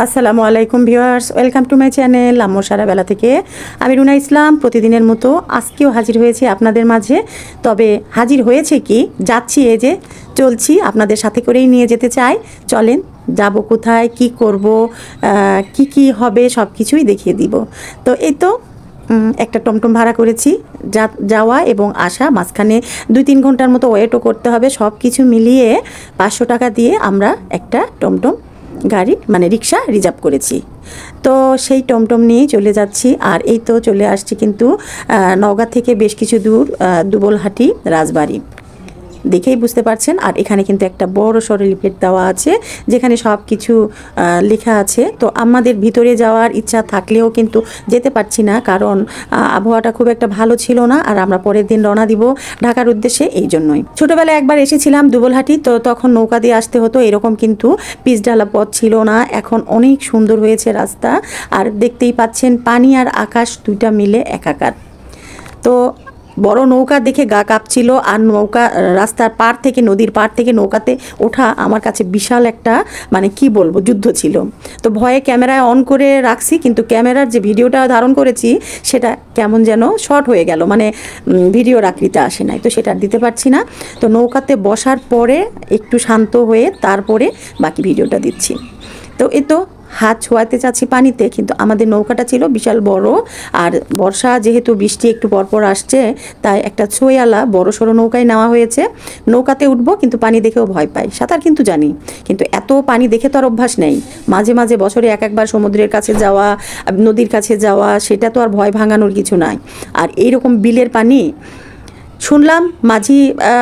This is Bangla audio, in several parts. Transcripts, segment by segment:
আসসালামু আলাইকুম viewers, welcome to my channel আম্মুর সারা বেলা থেকে। আমি রুনা ইসলাম প্রতিদিনের মতো আজকেও হাজির হয়েছি আপনাদের মাঝে। তবে হাজির হয়েছে কি, যাচ্ছি, এই যে চলছি, আপনাদের সাথে করেই নিয়ে যেতে চাই। চলেন, যাব কোথায়, কি করব, কি হবে সব কিছুই দেখিয়ে দিব। তো এই তো একটা টমটম ভাড়া করেছি, যাওয়া এবং আসা, মাঝখানে 2-3 ঘন্টার মতো ওয়েটও করতে হবে। সব কিছু মিলিয়ে 500 টাকা দিয়ে আমরা একটা টমটম গাড়ি মানে রিক্সা রিজার্ভ করেছি। তো সেই টমটম নিয়েই চলে যাচ্ছি। আর এই তো চলে আসছি কিন্তু নওগাঁ থেকে বেশ কিছু দূর, দুবলহাটি রাজবাড়ি, দেখেই বুঝতে পারছেন। আর এখানে কিন্তু একটা বড় সড়ো লিফলেট দেওয়া আছে যেখানে সব কিছু লেখা আছে। তো আমাদের ভিতরে যাওয়ার ইচ্ছা থাকলেও কিন্তু যেতে পারছি না, কারণ আবহাওয়াটা খুব একটা ভালো ছিল না। আর আমরা পরের দিন রওনা দিব ঢাকার উদ্দেশ্যে। এই জন্যই ছোটোবেলায় একবার এসেছিলাম দুবলহাটি, তো তখন নৌকা দিয়ে আসতে হতো, এরকম কিন্তু পিচঢালা পথ ছিল না। এখন অনেক সুন্দর হয়েছে রাস্তা। আর দেখতেই পাচ্ছেন পানি আর আকাশ দুইটা মিলে একাকার। তো বড় নৌকা দেখে গা কাঁপছিল। আর নৌকা রাস্তার পার থেকে, নদীর পার থেকে নৌকাতে ওঠা আমার কাছে বিশাল একটা মানে কি বলবো যুদ্ধ ছিল। তো ভয়ে ক্যামেরায় অন করে রাখছি, কিন্তু ক্যামেরার যে ভিডিওটা ধারণ করেছি সেটা কেমন যেন শর্ট হয়ে গেল, মানে ভিডিওর আকৃতি আসে নাই, তো সেটা দিতে পারছি না। তো নৌকাতে বসার পরে একটু শান্ত হয়ে তারপরে বাকি ভিডিওটা দিচ্ছি। তো এই তো হাত ছোঁয়াতে চাচ্ছি পানিতে, কিন্তু আমাদের নৌকাটা ছিল বিশাল বড়। আর বর্ষা যেহেতু, বৃষ্টি একটু পরপর আসছে, তাই একটা ছোঁয়ালা বড় সড়ো নৌকায় নেওয়া হয়েছে। নৌকাতে উঠবো, কিন্তু পানি দেখেও ভয় পাই। সাঁতার কিন্তু জানি, কিন্তু এত পানি দেখে তো আর অভ্যাস নেই। মাঝে মাঝে বছরে একবার সমুদ্রের কাছে যাওয়া, নদীর কাছে যাওয়া, সেটা তো আর ভয় ভাঙানোর কিছু নাই। আর এইরকম বিলের পানি, শুনলাম মাঝি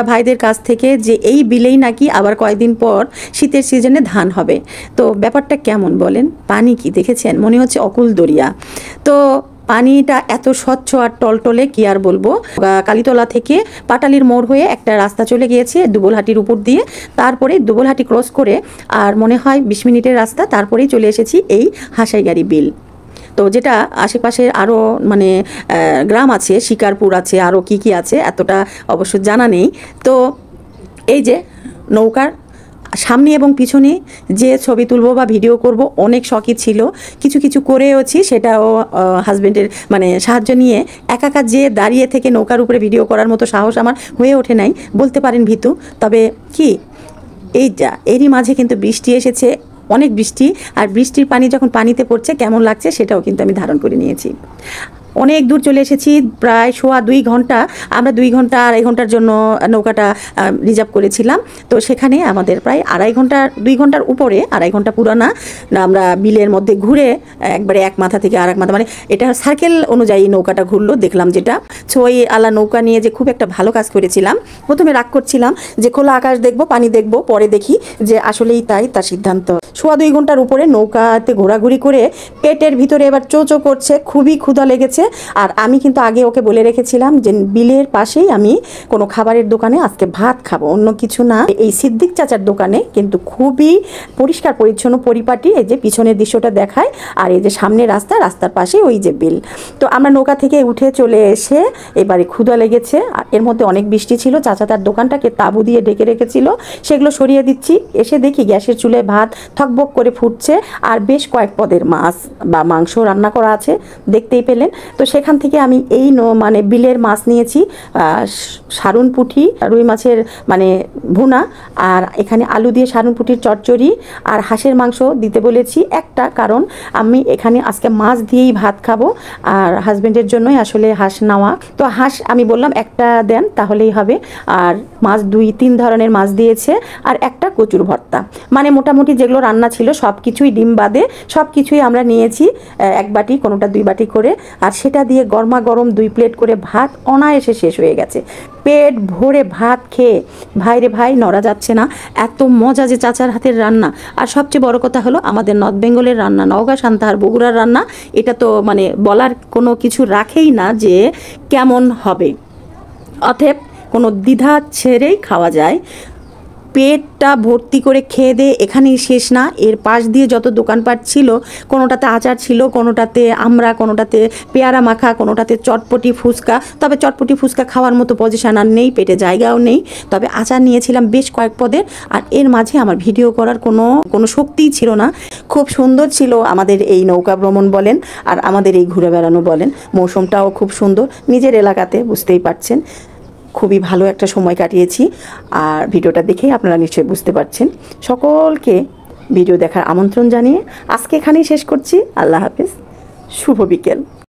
ভাইদের কাছ থেকে যে এই বিলেই নাকি আবার কয়েকদিন পর শীতের সিজনে ধান হবে। তো ব্যাপারটা কেমন বলেন? পানি কি দেখেছেন? মনে হচ্ছে অকুল দরিয়া। তো পানিটা এত স্বচ্ছ আর টলটলে, কি আর বলবো। কালীতলা থেকে পাটালির মোড় হয়ে একটা রাস্তা চলে গিয়েছে দুবলহাটির উপর দিয়ে, তারপরে দুবলহাটি ক্রস করে আর মনে হয় 20 মিনিটের রাস্তা, তারপরেই চলে এসেছি এই হাসাইগাড়ি বিল। তো যেটা আশেপাশের আরও মানে গ্রাম আছে, শিকারপুর আছে, আরও কি আছে এতটা অবশ্য জানা নেই। তো এই যে নৌকার সামনে এবং পিছনে যে ছবি তুলবো বা ভিডিও করব অনেক শখই ছিল, কিছু করেওছি। সেটাও হাজব্যান্ডের মানে সাহায্য নিয়ে একা যে দাঁড়িয়ে থেকে নৌকার উপরে ভিডিও করার মতো সাহস আমার হয়ে ওঠে নাই, বলতে পারেন ভীতু। তবে কি, এরই মাঝে কিন্তু বৃষ্টি এসেছে, অনেক বৃষ্টি। আর বৃষ্টির পানি যখন পানিতে পড়ছে কেমন লাগছে সেটাও কিন্তু আমি ধারণ করে নিয়েছি। অনেক দূর চলে এসেছি, প্রায় 2.25 ঘন্টা। আমরা 2 ঘন্টা 2.5 ঘন্টার জন্য নৌকাটা রিজার্ভ করেছিলাম। তো সেখানে আমাদের প্রায় 2.5 ঘন্টা, 2 ঘন্টার উপরে, 2.5 ঘন্টা পুরানা আমরা বিলের মধ্যে ঘুরে একবারে এক মাথা থেকে আর এক মাথা, মানে এটা সার্কেল অনুযায়ী নৌকাটা ঘুরলো। দেখলাম যেটা ছই আলা নৌকা নিয়ে যে খুব একটা ভালো কাজ করেছিলাম। প্রথমে রাগ করছিলাম যে খোলা আকাশ দেখবো, পানি দেখবো, পরে দেখি যে আসলেই তাই, তার সিদ্ধান্ত। 2.25 ঘন্টার উপরে নৌকাতে ঘোরাঘুরি করে পেটের ভিতরে এবার চোচো করছে, খুবই ক্ষুধা লেগেছে। আর আমি কিন্তু আগে ওকে বলে রেখেছিলাম যে বিলের পাশেই আমি কোনো খাবারের দোকানে আজকে ভাত খাবো, অন্য কিছু না। এই সিদ্দিক চাচার দোকানে কিন্তু খুবই পরিষ্কার পরিচ্ছন্ন, পরিপাটি। এই যে পিছনের দৃশ্যটা দেখায়, আর এই যে সামনে রাস্তা, রাস্তার পাশে ওই যে বিল। তো আমরা নৌকা থেকে উঠে চলে এসে এবারে ক্ষুধা লেগেছে, আর এর মধ্যে অনেক বৃষ্টি ছিল। চাচা তার দোকানটাকে তাঁবু দিয়ে ঢেকে রেখেছিল, সেগুলো সরিয়ে দিচ্ছি। এসে দেখি গ্যাসের চুলায় ভাত থকবক করে ফুটছে, আর বেশ কয়েক পদের মাছ বা মাংস রান্না করা আছে, দেখতেই পেলেন। তো সেখান থেকে আমি এই মানে বিলের মাছ নিয়েছি, সারুন পুঁটি, রুই মাছের মানে ভুনা, আর এখানে আলু দিয়ে সারুন পুঁটির চচ্চড়ি, আর হাঁসের মাংস দিতে বলেছি একটা, কারণ আমি এখানে আজকে মাছ দিয়েই ভাত খাবো। আর হাজব্যান্ডের জন্যই আসলে হাঁস নেওয়া। তো হাঁস আমি বললাম একটা দেন তাহলেই হবে। আর মাছ 2-3 ধরনের মাছ দিয়েছে, আর একটা কচুর ভর্তা। মানে মোটামুটি যেগুলো রান্না ছিল সব কিছুই, ডিম বাদে সব কিছুই আমরা নিয়েছি 1 বাটি, কোনোটা 2 বাটি করে। আর সেটা দিয়ে গরমা গরম 2 প্লেট করে ভাত অনায়াসে শেষ হয়ে গেছে। পেট ভরে ভাত খেয়ে ভাইরে ভাই নড়া যাচ্ছে না, এত মজা যে চাচার হাতের রান্না। আর সবচেয়ে বড় কথা হলো আমাদের নর্থ বেঙ্গলের রান্না, নওগাঁ, সান্তাহার, বগুড়ার রান্না, এটা তো মানে বলার কোনো কিছু রাখেই না যে কেমন হবে। অতএব কোনো দ্বিধা ছেড়েই খাওয়া যায়। পেটটা ভর্তি করে খেয়ে দিয়ে এখানেই শেষ না, এর পাশ দিয়ে যত দোকানপাট ছিল, কোনোটাতে আচার ছিল, কোনোটাতে আমরা, কোনোটাতে পেয়ারা মাখা, কোনোটাতে চটপটি ফুচকা। তবে চটপটি ফুচকা খাওয়ার মতো পজিশন আর নেই, পেটে জায়গাও নেই। তবে আচার নিয়েছিলাম বেশ কয়েক পদের, আর এর মাঝে আমার ভিডিও করার কোনো শক্তিই ছিল না। খুব সুন্দর ছিল আমাদের এই নৌকা ভ্রমণ বলেন আর আমাদের এই ঘুরে বেড়ানো বলেন, মৌসুমটাও খুব সুন্দর। নিজের এলাকাতে বুঝতেই পারছেন, খুবই ভালো একটা সময় কাটিয়েছি। আর ভিডিওটা দেখেই আপনারা নিশ্চয়ই বুঝতে পারছেন। সকলকে ভিডিও দেখার আমন্ত্রণ জানিয়ে আজকে এখানেই শেষ করছি। আল্লাহ হাফেজ, শুভ বিকেল।